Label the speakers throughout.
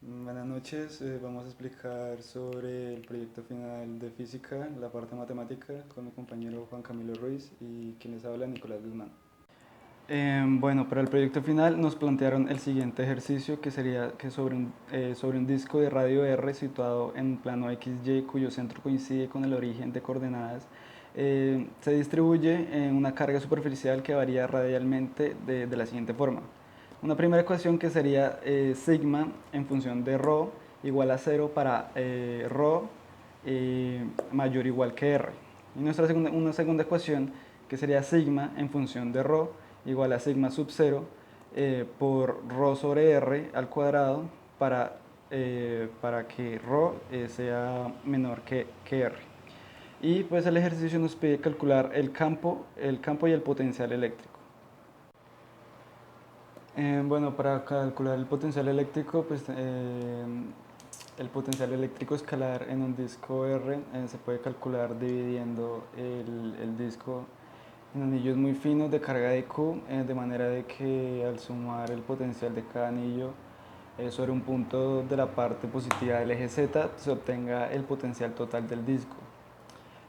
Speaker 1: Buenas noches, vamos a explicar sobre el proyecto final de física, la parte matemática, con mi compañero Juan Camilo Ruiz y quien les habla Nicolás Guzmán. Bueno, para el proyecto final nos plantearon el siguiente ejercicio, que sería que sobre un disco de radio R situado en plano XY cuyo centro coincide con el origen de coordenadas, se distribuye en una carga superficial que varía radialmente de la siguiente forma. Una primera ecuación que sería sigma en función de ρ igual a cero para ρ mayor o igual que r. Y una segunda ecuación que sería sigma en función de ρ igual a sigma sub 0 por ρ sobre r al cuadrado para que ρ sea menor que r. Y pues el ejercicio nos pide calcular el campo y el potencial eléctrico. Bueno, para calcular el potencial eléctrico, pues el potencial eléctrico escalar en un disco R se puede calcular dividiendo el disco en anillos muy finos de carga de Q, de manera de que al sumar el potencial de cada anillo sobre un punto de la parte positiva del eje Z se obtenga el potencial total del disco.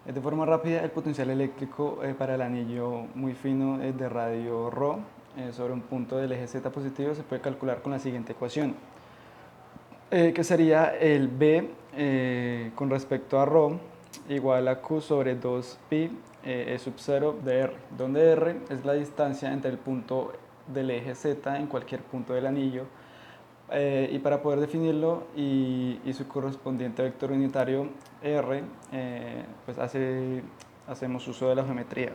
Speaker 1: De forma rápida, el potencial eléctrico para el anillo muy fino de radio ρ sobre un punto del eje Z positivo se puede calcular con la siguiente ecuación, que sería el B con respecto a ρ igual a Q sobre 2pi E sub 0 de R, donde R es la distancia entre el punto del eje Z en cualquier punto del anillo. Y para poder definirlo y su correspondiente vector unitario R, pues hacemos uso de la geometría.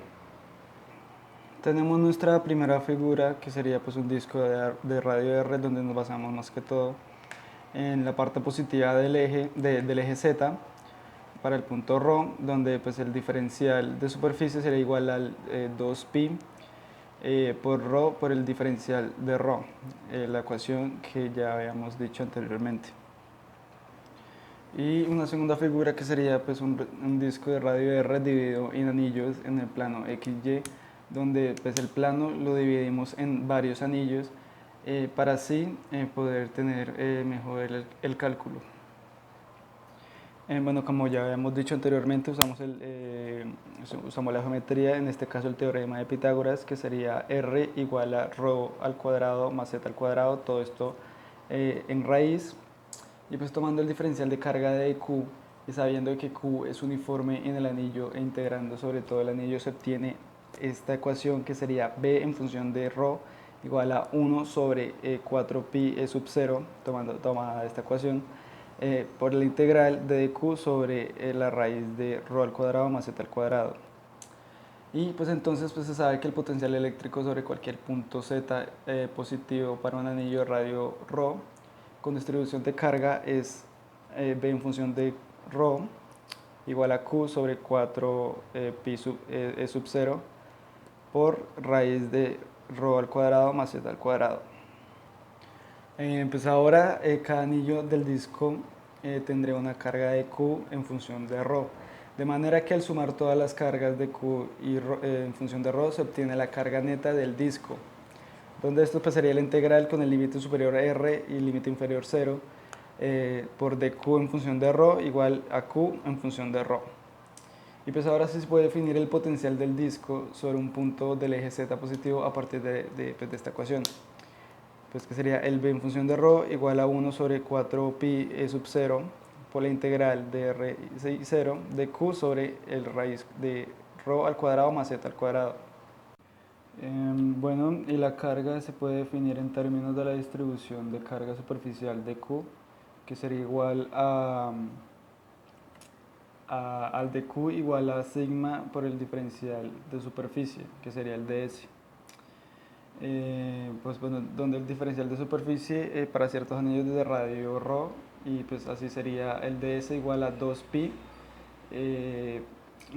Speaker 1: Tenemos nuestra primera figura, que sería pues un disco de radio R, donde nos basamos más que todo en la parte positiva del eje Z para el punto ρ, donde pues el diferencial de superficie sería igual al 2pi por ρ por el diferencial de ρ, la ecuación que ya habíamos dicho anteriormente. Y una segunda figura que sería pues un disco de radio R dividido en anillos en el plano XY, donde pues el plano lo dividimos en varios anillos para así poder tener mejor el cálculo. Bueno, como ya habíamos dicho anteriormente, usamos la geometría, en este caso el teorema de Pitágoras, que sería R igual a ρ al cuadrado más z al cuadrado, todo esto en raíz. Y pues tomando el diferencial de carga de Q y sabiendo que Q es uniforme en el anillo e integrando sobre todo el anillo, se obtiene esta ecuación que sería B en función de ρ igual a 1 sobre 4pi E sub 0, tomada esta ecuación, por la integral de dq sobre la raíz de ρ al cuadrado más z al cuadrado. Y pues entonces pues se sabe que el potencial eléctrico sobre cualquier punto z positivo para un anillo de radio ρ con distribución de carga es B en función de ρ igual a Q sobre 4 pi E sub 0 por raíz de ρ al cuadrado más z al cuadrado. Pues ahora cada anillo del disco tendría una carga de Q en función de ρ. De manera que al sumar todas las cargas de Q y en función de ρ se obtiene la carga neta del disco, donde esto pues sería la integral con el límite superior a R y el límite inferior 0 por dq en función de ρ igual a Q en función de ρ. Y pues ahora sí se puede definir el potencial del disco sobre un punto del eje Z positivo a partir pues, de esta ecuación, pues que sería el B en función de ρ igual a 1 sobre 4 pi E sub 0 por la integral de R y 0 de Q sobre el raíz de ρ al cuadrado más z al cuadrado. Bueno, y la carga se puede definir en términos de la distribución de carga superficial de Q, que sería igual al de Q igual a sigma por el diferencial de superficie, que sería el ds. Pues bueno, donde el diferencial de superficie para ciertos anillos de radio ρ, y pues así sería el ds igual a 2pi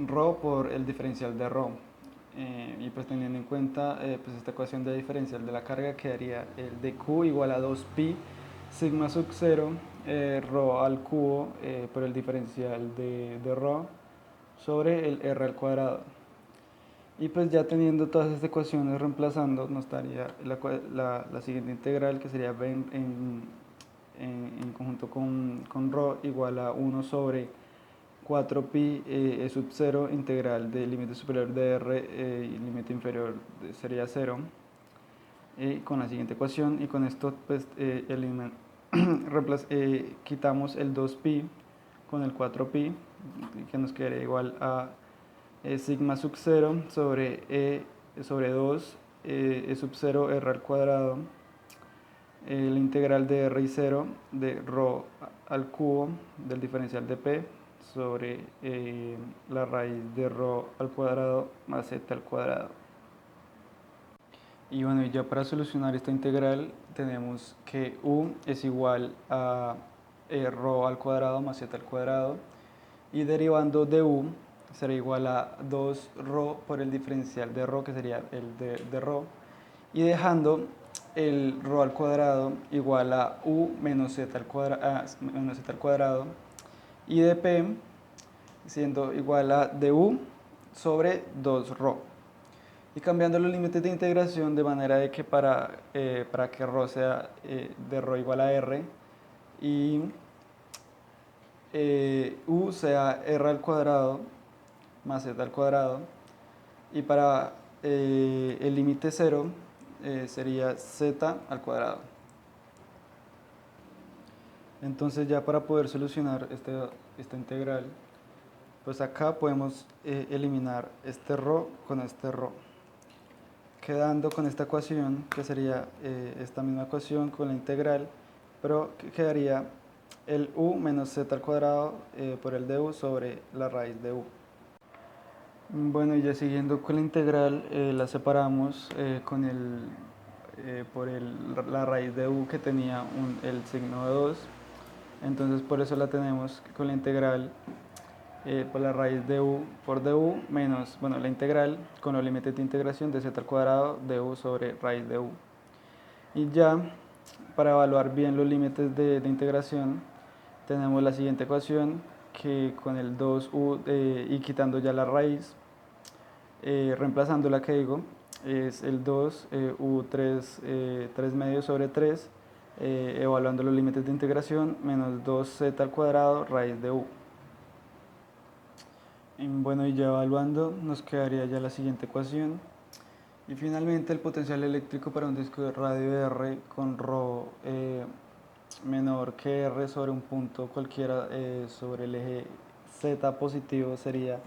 Speaker 1: ρ por el diferencial de ρ. Y pues teniendo en cuenta pues esta ecuación de diferencial de la carga, quedaría el de Q igual a 2pi sigma sub 0 ρ al cubo por el diferencial de ρ sobre el r al cuadrado. Y pues ya teniendo todas estas ecuaciones reemplazando, nos daría la siguiente integral, que sería B en conjunto con ρ igual a 1 sobre 4pi e sub 0 integral del límite superior de r y límite inferior sería 0, con la siguiente ecuación, y con esto pues quitamos el 2pi con el 4pi, que nos quedaría igual a sigma sub 0 sobre 2 sub 0 r al cuadrado, la integral de r y 0 de ρ al cubo del diferencial de p sobre la raíz de ρ al cuadrado más z al cuadrado. Y bueno, ya para solucionar esta integral tenemos que u es igual a ρ al cuadrado más z al cuadrado, y derivando de u será igual a 2ρ por el diferencial de ρ, que sería el de ρ, y dejando el ρ al cuadrado igual a u menos z al cuadrado, y de p siendo igual a du sobre 2ρ. Y cambiando los límites de integración de manera de que para que ρ sea de ρ igual a r y u sea r al cuadrado más z al cuadrado, y para el límite 0 sería z al cuadrado. Entonces ya para poder solucionar esta integral, pues acá podemos eliminar este ρ con este ρ, quedando con esta ecuación, que sería esta misma ecuación con la integral, pero quedaría el u menos z al cuadrado por el du sobre la raíz de u. Bueno, y ya siguiendo con la integral, la separamos por la raíz de u, que tenía el signo de 2, entonces por eso la tenemos con la integral por la raíz de u por du menos, bueno, la integral con los límites de integración de z al cuadrado de u sobre raíz de u. Y ya para evaluar bien los límites de integración tenemos la siguiente ecuación, que con el 2u y quitando ya la raíz, reemplazando la que digo, es el 2 u3 3 medios sobre 3, evaluando los límites de integración, menos 2z al cuadrado raíz de u. Bueno, y ya evaluando nos quedaría ya la siguiente ecuación, y finalmente el potencial eléctrico para un disco de radio R con ρ menor que R sobre un punto cualquiera sobre el eje Z positivo sería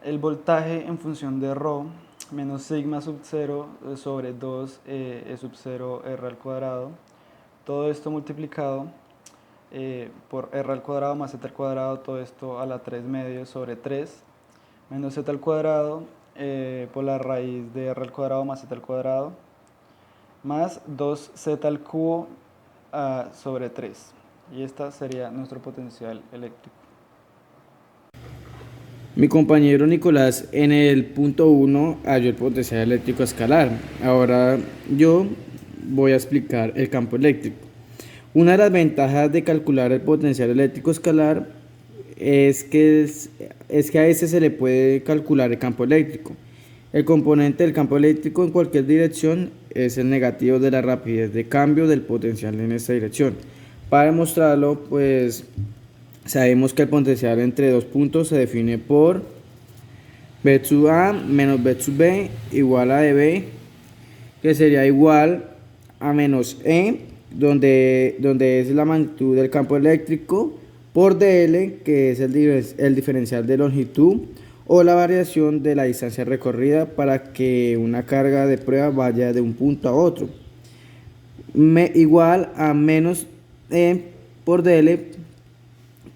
Speaker 1: el voltaje en función de ρ menos sigma sub 0 sobre 2 e sub 0 r al cuadrado, todo esto multiplicado por r al cuadrado más z al cuadrado, todo esto a la 3 medios sobre 3, menos z al cuadrado por la raíz de r al cuadrado más z al cuadrado, más 2z al cubo sobre 3. Y esta sería nuestro potencial eléctrico.
Speaker 2: Mi compañero Nicolás en el punto 1 halló el potencial eléctrico escalar. Ahora yo voy a explicar el campo eléctrico. Una de las ventajas de calcular el potencial eléctrico escalar es que a ese se le puede calcular el campo eléctrico. El componente del campo eléctrico en cualquier dirección es el negativo de la rapidez de cambio del potencial en esta dirección. Para demostrarlo, pues sabemos que el potencial entre dos puntos se define por B sub A menos B sub B igual a dB, que sería igual a menos E, donde es la magnitud del campo eléctrico, por dL, que es el diferencial de longitud o la variación de la distancia recorrida para que una carga de prueba vaya de un punto a otro, igual a menos E por dL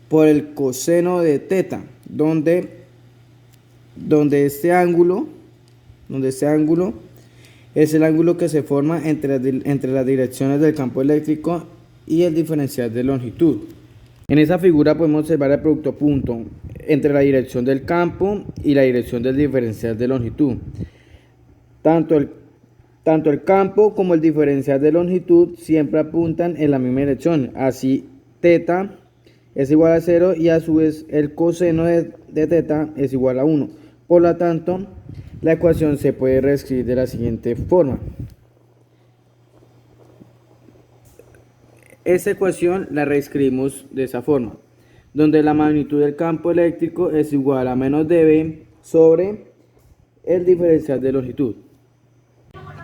Speaker 2: por el coseno de teta, donde este ángulo es el ángulo que se forma entre las direcciones del campo eléctrico y el diferencial de longitud. En esa figura podemos observar el producto punto entre la dirección del campo y la dirección del diferencial de longitud. Tanto el campo como el diferencial de longitud siempre apuntan en la misma dirección. Así, teta es igual a 0 y a su vez el coseno de teta es igual a 1. Por lo tanto, la ecuación se puede reescribir de la siguiente forma. esta ecuación la reescribimos de esa forma, donde la magnitud del campo eléctrico es igual a menos dB sobre el diferencial de longitud.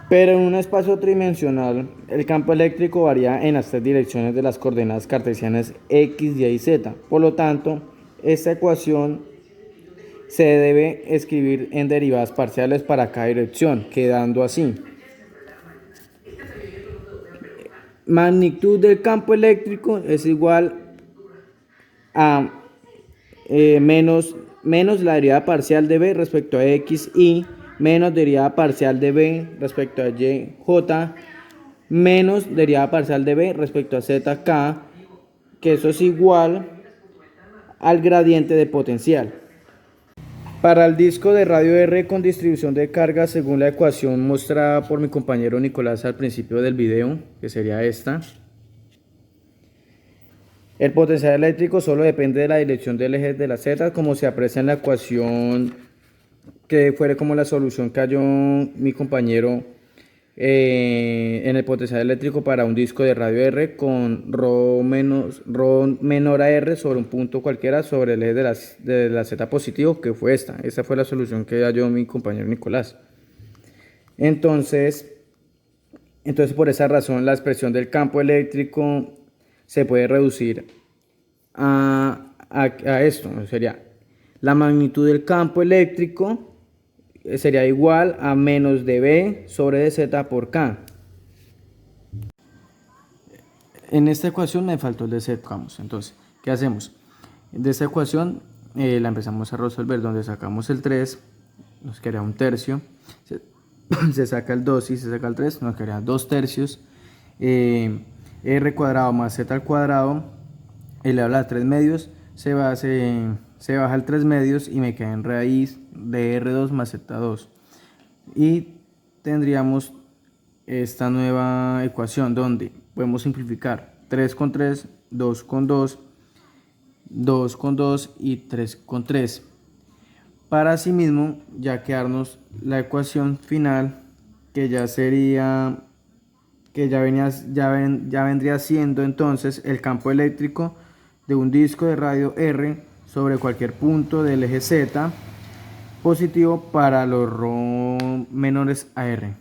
Speaker 2: Pero en un espacio tridimensional, el campo eléctrico varía en las tres direcciones de las coordenadas cartesianas x, y y, z. Por lo tanto, esta ecuación se debe escribir en derivadas parciales para cada dirección, quedando así. Magnitud del campo eléctrico es igual a menos la derivada parcial de b respecto a x, y menos derivada parcial de b respecto a y, j, menos derivada parcial de b respecto a z, k, que eso es igual al gradiente de potencial. Para el disco de radio R con distribución de carga según la ecuación mostrada por mi compañero Nicolás al principio del video, que sería esta, el potencial eléctrico solo depende de la dirección del eje de la Z, como se aprecia en la ecuación que fuera como la solución que halló mi compañero en el potencial eléctrico para un disco de radio R con ρ menor a R sobre un punto cualquiera sobre el eje de la Z positivo, que fue esta. Esta fue la solución que halló mi compañero Nicolás. Entonces por esa razón la expresión del campo eléctrico se puede reducir a esto. Sería la magnitud del campo eléctrico sería igual a menos dB sobre dz por k. En esta ecuación me faltó el dz, vamos. Entonces, ¿qué hacemos? De esta ecuación la empezamos a resolver, donde sacamos el 3, nos queda un tercio, se saca el 2 y se saca el 3, nos queda 2 tercios, r cuadrado más z al cuadrado, elevado a 3 medios, se baja al 3 medios y me queda en raíz de R2 más Z2. Y tendríamos esta nueva ecuación donde podemos simplificar 3 con 3, 2 con 2, 2 con 2 y 3 con 3. Para asimismo ya quedarnos la ecuación final, que ya sería, que ya vendría siendo entonces el campo eléctrico de un disco de radio R sobre cualquier punto del eje Z positivo para los ρ menores a R.